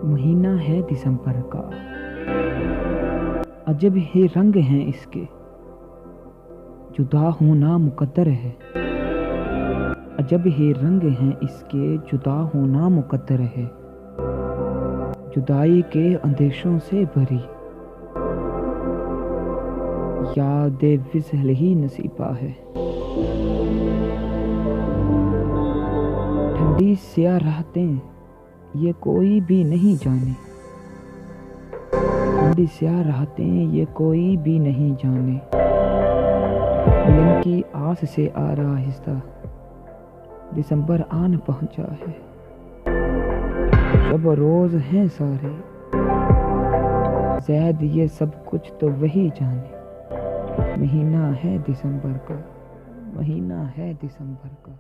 महीना है दिसंबर का, अजब ही रंग हैं इसके, जुदा होना मुकद्दर है। अजब ही रंग हैं इसके, जुदा होना मुकद्दर है। जुदाई के अंदेशों से भरी याद विसल ही नसीबा है। ठंडी स्याह राहतें ये कोई भी नहीं जाने, ठंडी स्याह राहतें ये कोई भी नहीं जाने। मिलन की आस से आ रहा आहिस्ता दिसंबर आन पहुंचा है। शब रोज हैं सारे ज़ैद ये सब कुछ तो वही जाने। महीना है दिसंबर का, महीना है दिसंबर का।